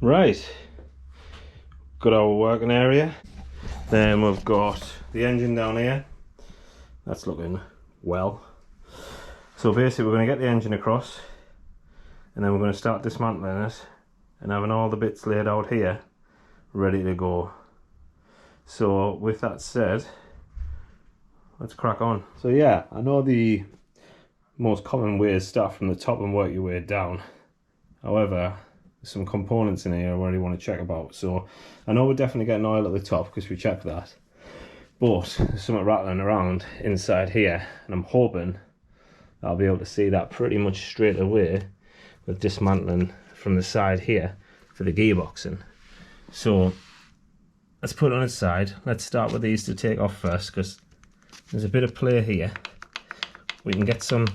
Right, got our working area. Then we've got the engine down here. That's looking well. So basically we're going to get the engine across, and then we're going to start dismantling it and having all the bits laid out here ready to go. So with that said, let's crack on. So yeah, I know the most common way is start from the top and work your way down. However, there's some components in here I really want to check about. So I know we're definitely getting oil at the top because we checked that, but there's something rattling around inside here, and I'm hoping I'll be able to see that pretty much straight away with dismantling from the side here for the gearboxing. So let's put it on its side. Let's start with these to take off first, because there's a bit of play here. We can get some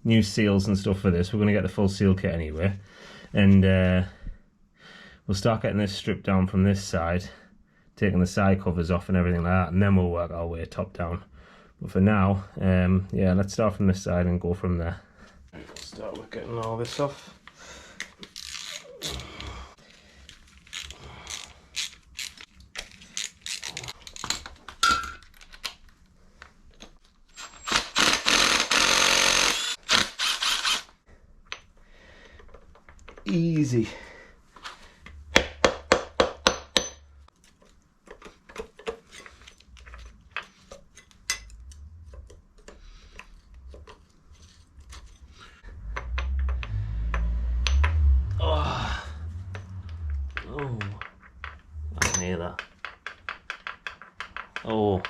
new seals and stuff for this. We're going to get the full seal kit anyway, and we'll start getting this stripped down from this side, taking the side covers off and everything like that, and then we'll work our way top down. But for now, yeah, let's start from this side and go from there. Start with getting all this off. Easy. Oh, I can hear that. Oh.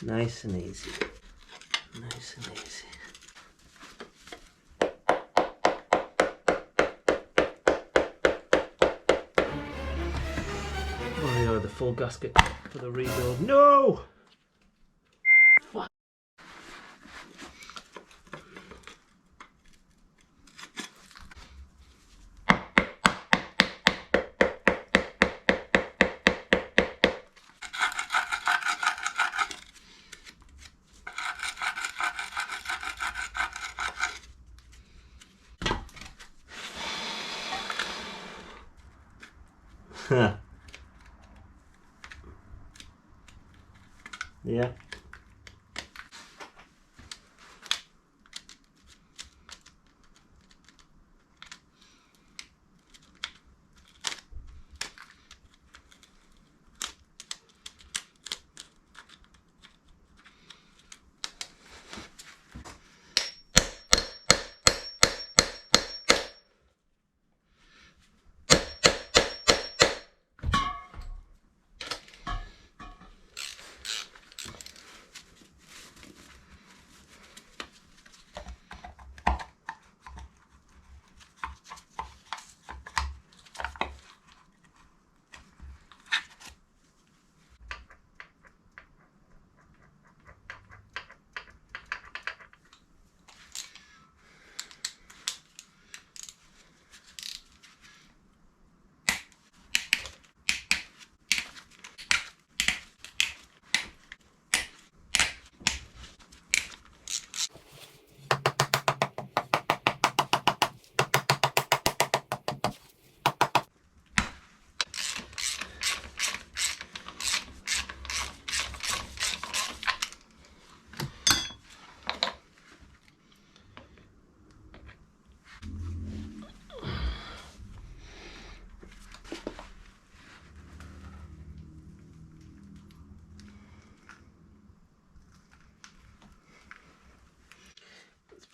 Nice and easy. Nice and easy. Oh yeah, the full gasket for the rebuild. No! Fuck. Yeah.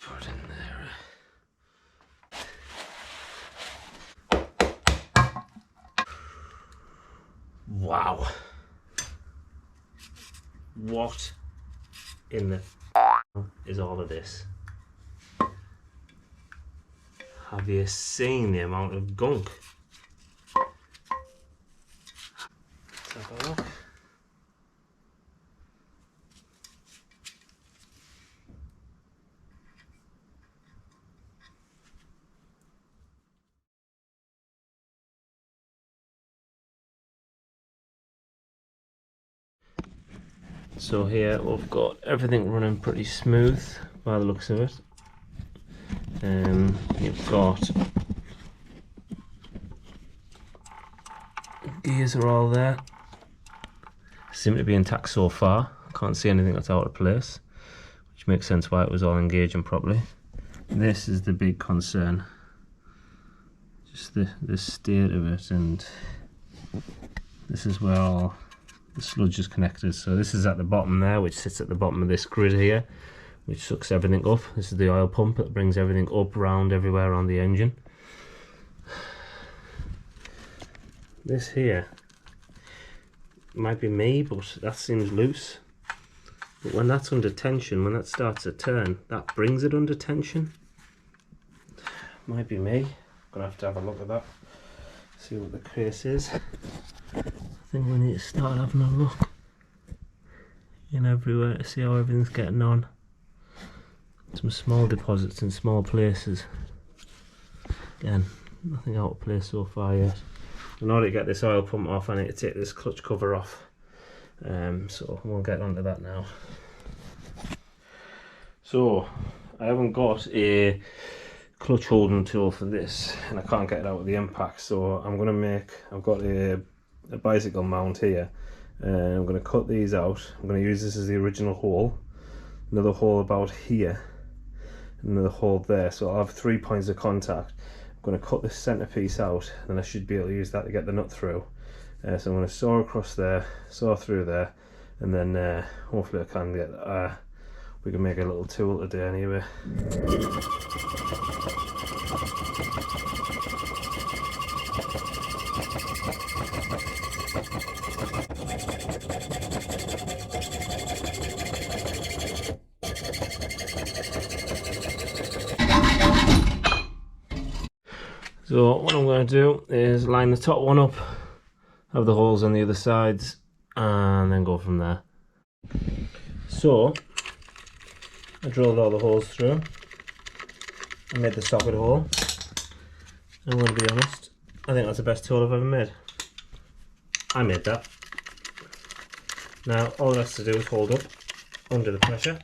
Put in there. Wow. What in the is all of this? Have you seen the amount of gunk? Let's have a look. So here we've got everything running pretty smooth by the looks of it. You've got gears are all there. Seem to be intact so far. Can't see anything that's out of place, which makes sense why it was all engaging properly. This is the big concern. Just the state of it, and this is where all the sludge is connected. So this is at the bottom there, which sits at the bottom of this grid here, which sucks everything up. This is the oil pump that brings everything up, round, everywhere on the engine. This here might be me, but that seems loose. But when that's under tension, when that starts to turn, that brings it under tension. Might be me. Gonna have to have a look at that, see what the case is. I think we need to start having a look in everywhere to see how everything's getting on. Some small deposits in small places. Again, nothing out of place so far yet. In order to get this oil pump off, I need to take this clutch cover off. So we'll get onto that now. So I haven't got a clutch holding tool for this, and I can't get it out with the impact. So I've got a bicycle mount here, and I'm going to cut these out. I'm going to use this as the original hole, another hole about here, another hole there. So I'll have 3 points of contact. I'm going to cut this centre piece out, and I should be able to use that to get the nut through. So I'm going to saw across there, saw through there, and then hopefully I can get we can make a little tool today anyway. So what I'm going to do is line the top one up, have the holes on the other sides, and then go from there. So I drilled all the holes through. I made the socket hole. I'm going to be honest, I think that's the best tool I've ever made. I made that. Now all it has to do is hold up under the pressure.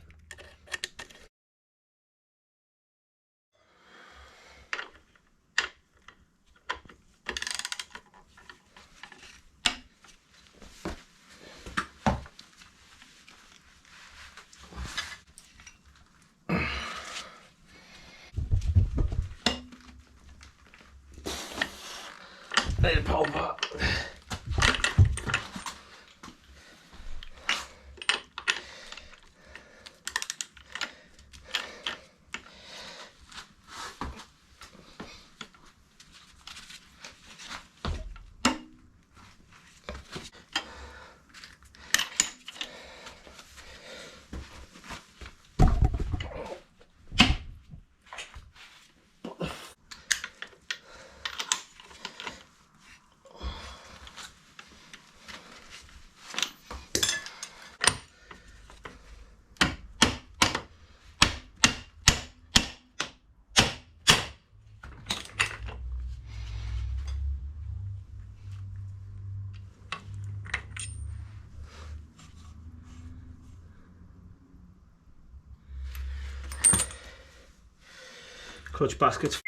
Bit of pulp. Clutch baskets.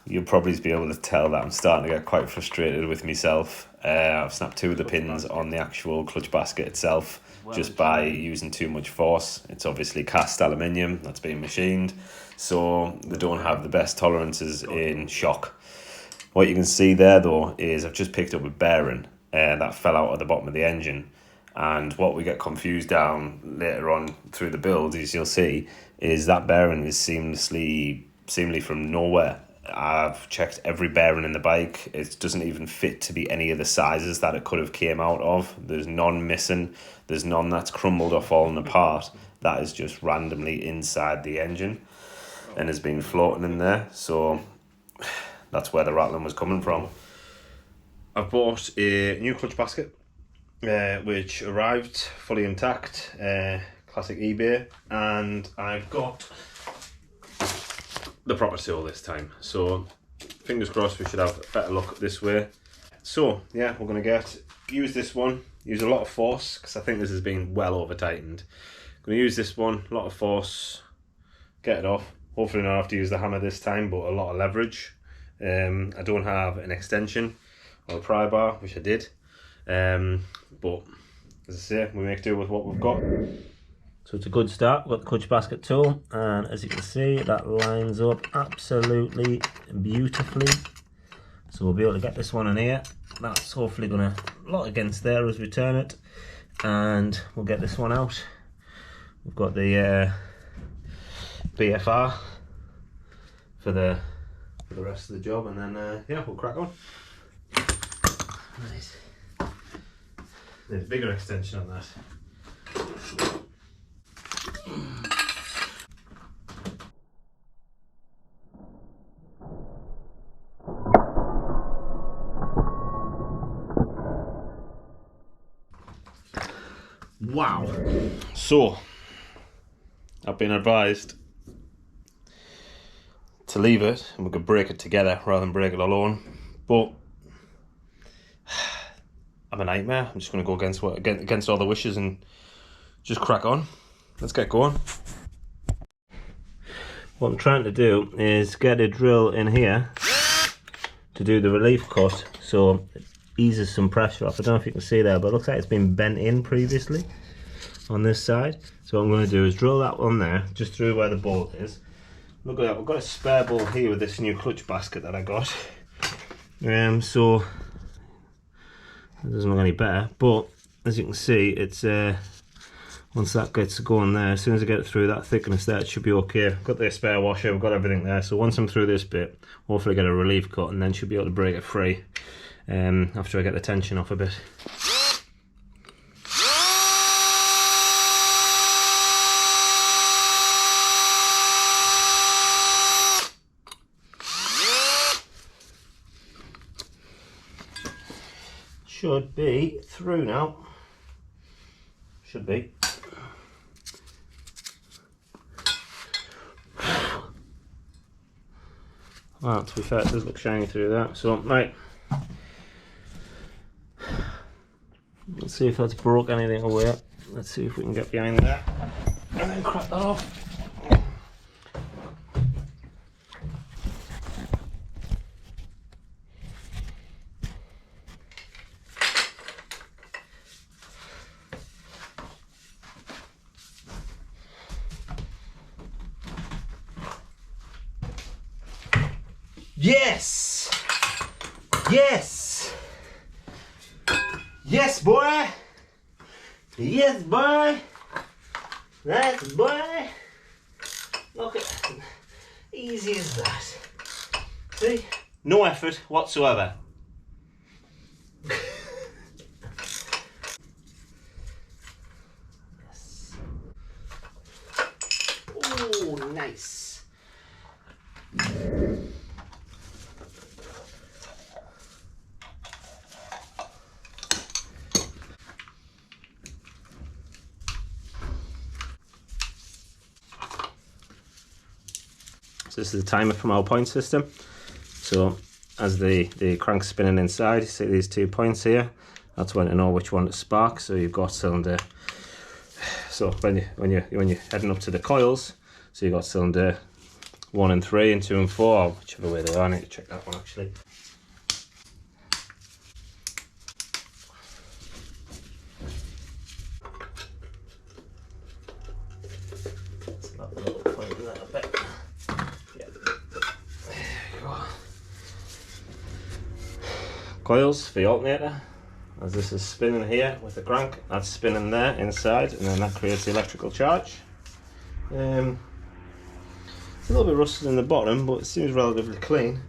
You'll probably be able to tell that I'm starting to get quite frustrated with myself. I've snapped 2 of the pins on the actual clutch basket itself just by using too much force. It's obviously cast aluminium that's being machined, so they don't have the best tolerances in shock. What you can see there though is I've just picked up a bearing that fell out at the bottom of the engine, and what we get confused down later on through the build, as you'll see, is that bearing is seemingly from nowhere. I've checked every bearing in the bike. It doesn't even fit to be any of the sizes that it could have came out of. There's none missing. There's none that's crumbled or fallen apart. That is just randomly inside the engine and has been floating in there. So that's where the rattling was coming from. I've bought a new clutch basket, which arrived fully intact, classic eBay, and I've got the proper tool this time. So fingers crossed we should have a better luck this way. So yeah, we're going to use this one, use a lot of force, because I think this has been well over tightened. Going to use this one, a lot of force, get it off. Hopefully not have to use the hammer this time, but a lot of leverage. I don't have an extension or a pry bar, which I did, but as I say, we make do with what we've got. So it's a good start. We've got the clutch basket tool, and as you can see, that lines up absolutely beautifully. So we'll be able to get this one in here. That's hopefully going to lock against there as we turn it, and we'll get this one out. We've got the BFR for the rest of the job, and then yeah, we'll crack on. Nice. There's a bigger extension on that. Wow. So I've been advised to leave it and we could break it together rather than break it alone, but I'm a nightmare. I'm just going to go against all the wishes and just crack on. Let's get going. What I'm trying to do is get a drill in here to do the relief cut, so it eases some pressure off. I don't know if you can see there, but it looks like it's been bent in previously on this side. So what I'm going to do is drill that one there, just through where the bolt is. Look at that, we've got a spare bolt here with this new clutch basket that I got. So it doesn't look any better, but as you can see, it's once that gets going there, as soon as I get it through that thickness there, it should be okay. I've got the spare washer, we've got everything there, so once I'm through this bit, hopefully get a relief cut and then should be able to break it free after I get the tension off a bit. Should be through now. Should be. Well, to be fair, it does look shiny through that. So, right. Let's see if that's broke anything away. Let's see if we can get behind that and then crack that off. Yes! Yes! Yes, boy! Yes, boy! That's boy! Look at that. Easy as that. See? No effort whatsoever. Yes. Oh, nice. So this is the timer from our point system. So as the crank's spinning inside, you see these 2 points here. That's when to know which one to spark. So you've got cylinder. So when you're heading up to the coils, so you've got cylinder 1 and 3 and 2 and 4, or whichever way they are. I need to check that one actually. Coils for the alternator, as this is spinning here with the crank, that's spinning there inside, and then that creates the electrical charge. It's a little bit rusted in the bottom, but it seems relatively clean.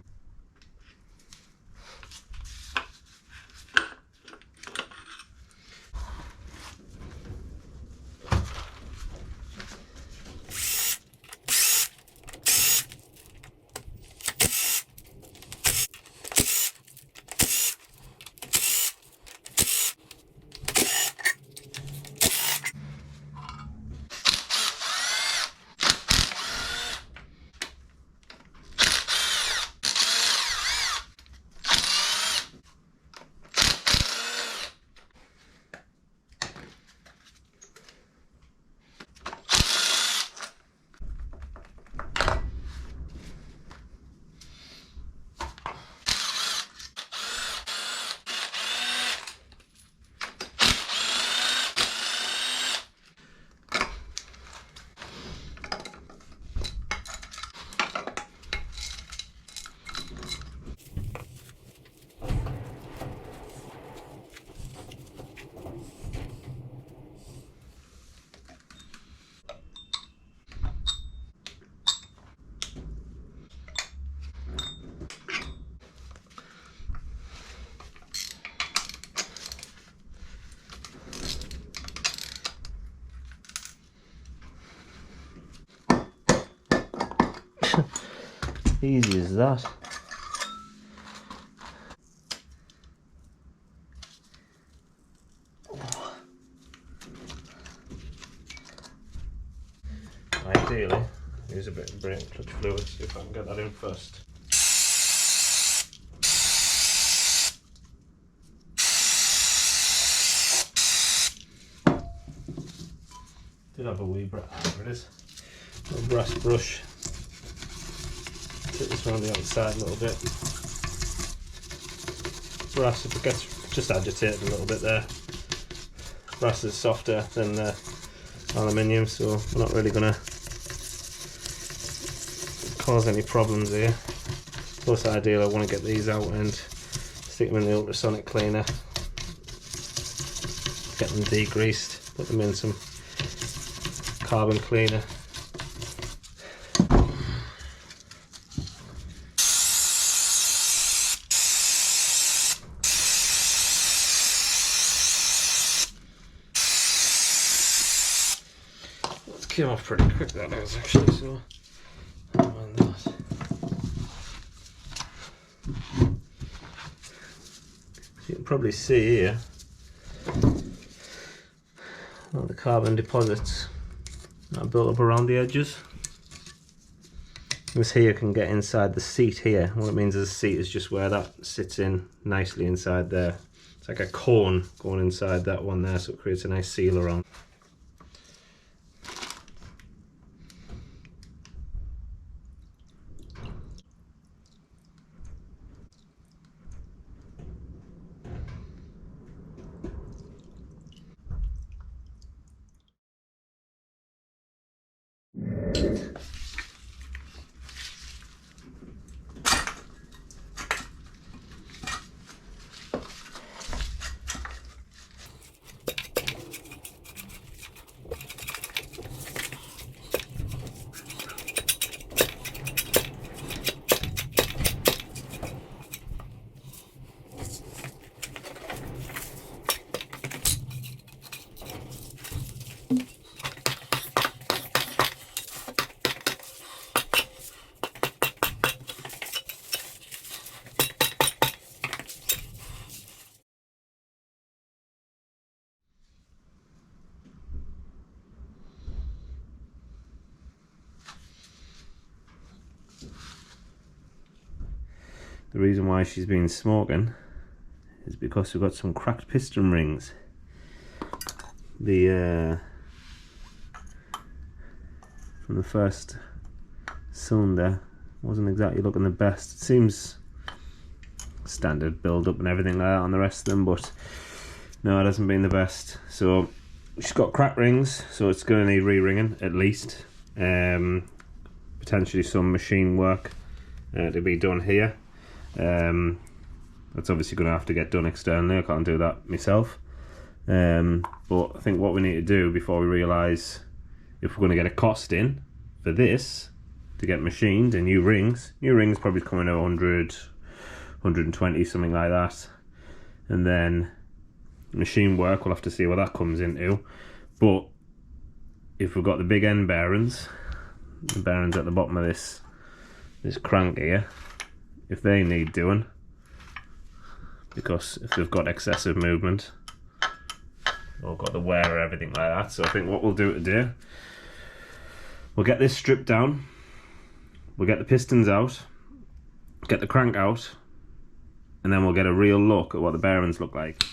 Easy as that. Ideally, use a bit of brake clutch fluid, see if I can get that in first. Did have a wee brush, there it is. A brass brush. Take this around the outside a little bit. Brass, if it gets just agitated a little bit there. Brass is softer than aluminium, so we're not really going to cause any problems here. Plus, ideally, I want to get these out and stick them in the ultrasonic cleaner, get them degreased, put them in some carbon cleaner. Came off pretty quick, that is actually, so I don't mind that. You can probably see here all the carbon deposits that are built up around the edges. This here can get inside the seat here. What it means is the seat is just where that sits in nicely inside there. It's like a cone going inside that one there, so it creates a nice seal around. The reason why she's been smoking is because we've got some cracked piston rings. The from the first cylinder wasn't exactly looking the best. It seems standard build up and everything like that on the rest of them, but no, it hasn't been the best. So she's got cracked rings, so it's going to need re-ringing at least. Potentially some machine work to be done here. That's obviously going to have to get done externally. I can't do that myself. But I think what we need to do before we realise if we're going to get a cost in for this to get machined, and new rings. New rings probably coming at 100, 120, something like that. And then machine work, we'll have to see what that comes into. But if we've got the big end bearings, the bearings at the bottom of this crank here, if they need doing, because if they've got excessive movement or got the wear or everything like that. So I think what we'll do today, we'll get this stripped down, we'll get the pistons out, get the crank out, and then we'll get a real look at what the bearings look like.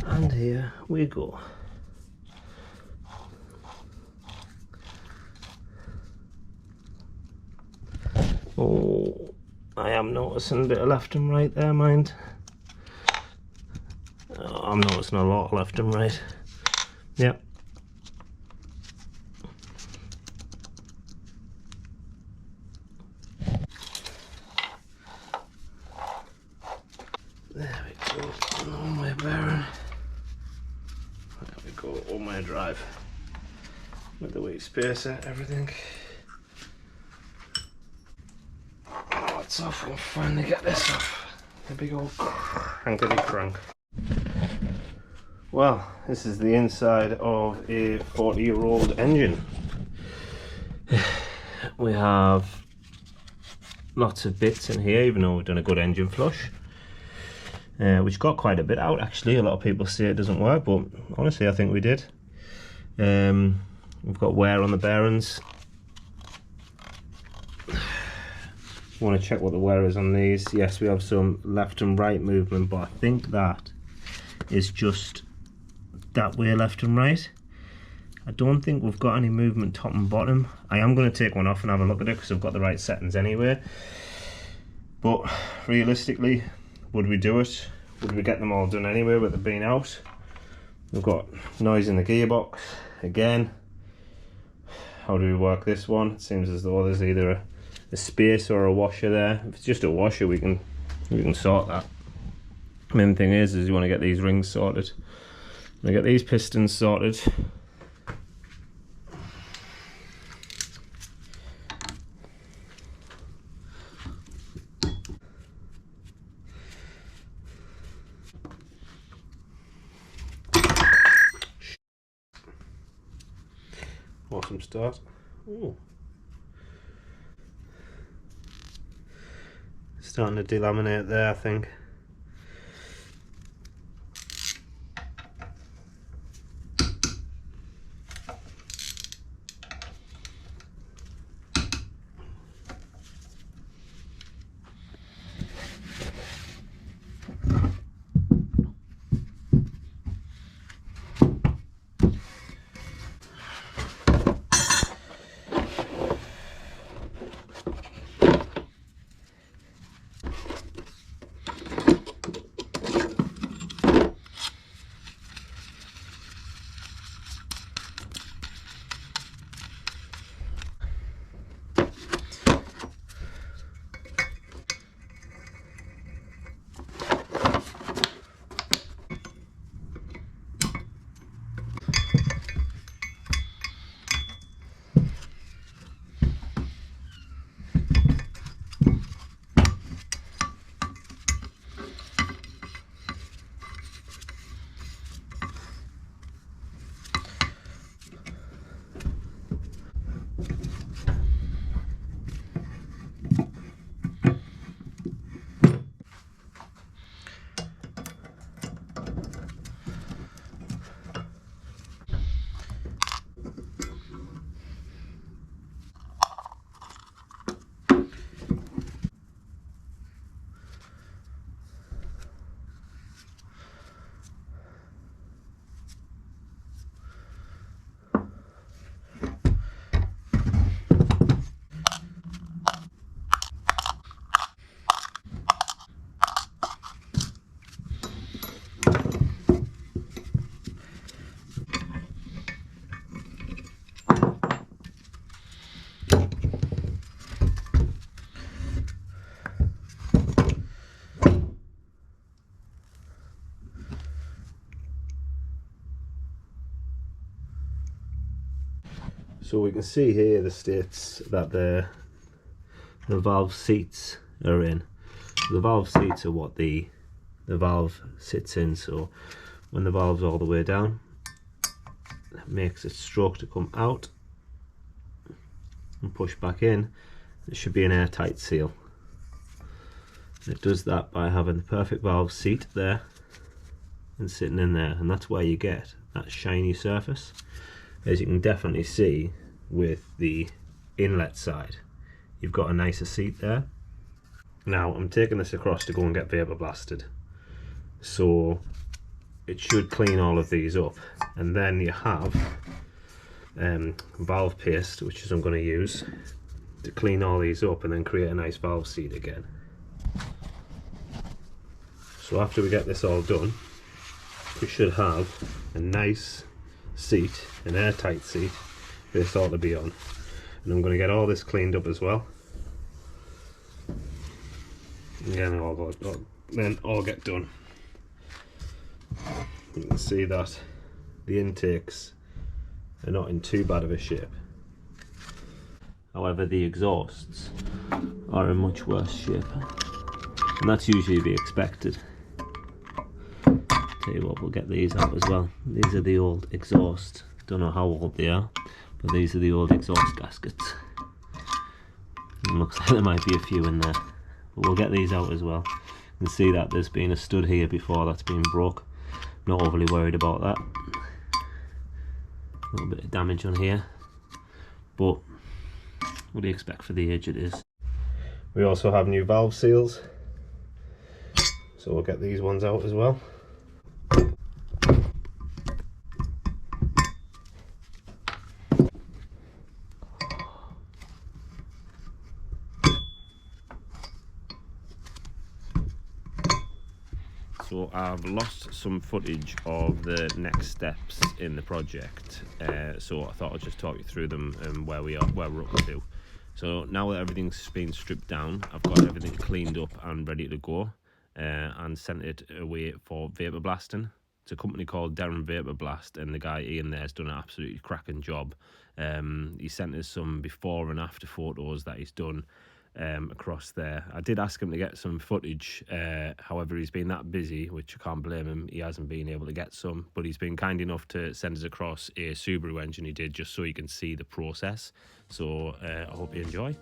And here we go. Oh, I am noticing a bit of left and right there, mind. Oh, I'm noticing a lot of left and right. Yep. There we go. On my bearing. There we go. On my drive. With the weight spacer, everything. Oh, it's off. We'll finally get this off. The big old crankety crank. Well, this is the inside of a 40-year-old engine. We have lots of bits in here, even though we've done a good engine flush. Which got quite a bit out actually. A lot of people say it doesn't work, but honestly I think we did. We've got wear on the bearings. Want to check what the wear is on these. Yes, we have some left and right movement, but I think that is just that way, left and right. I don't think we've got any movement top and bottom. I am going to take one off and have a look at it because I've got the right settings anyway. But realistically, would we do it? Would we get them all done anyway with it being out? We've got noise in the gearbox again. How do we work this one? It seems as though there's either a space or a washer there. If it's just a washer, we can sort that. Main thing is you want to get these rings sorted. I get these pistons sorted. Awesome start. Ooh. Starting to delaminate there, I think. So we can see here the states that the valve seats are in. The valve seats are what the valve sits in, so when the valve's all the way down, it makes its stroke to come out and push back in. It should be an airtight seal. It does that by having the perfect valve seat there and sitting in there, and that's where you get that shiny surface, as you can definitely see with the inlet side. You've got a nicer seat there. Now I'm taking this across to go and get vapor blasted, so it should clean all of these up, and then you have valve paste, which is I'm going to use to clean all these up and then create a nice valve seat again. So after we get this all done, we should have a nice seat, an airtight seat for this all to be on. And I'm going to get all this cleaned up as well. Again, then all get done. You can see that the intakes are not in too bad of a shape. However, the exhausts are in much worse shape, and that's usually to be expected. Tell you what, we'll get these out as well. These are the old exhaust. Don't know how old they are, but these are the old exhaust gaskets. It looks like there might be a few in there, but we'll get these out as well. You can see that there's been a stud here before that's been broke. Not overly worried about that. A little bit of damage on here, but what do you expect for the age it is? We also have new valve seals, so we'll get these ones out as well. So I've lost some footage of the next steps in the project, so I thought I'd just talk you through them and where we're up to. So now that everything's been stripped down, I've got everything cleaned up and ready to go, and sent it away for vapor blasting. It's a company called Durham Vapour Blast, and the guy Ian there has done an absolutely cracking job. He sent us some before and after photos that he's done across there. I did ask him to get some footage, however he's been that busy, which I can't blame him, he hasn't been able to get some, but he's been kind enough to send us across a Subaru engine he did, just so you can see the process. So I hope you enjoy.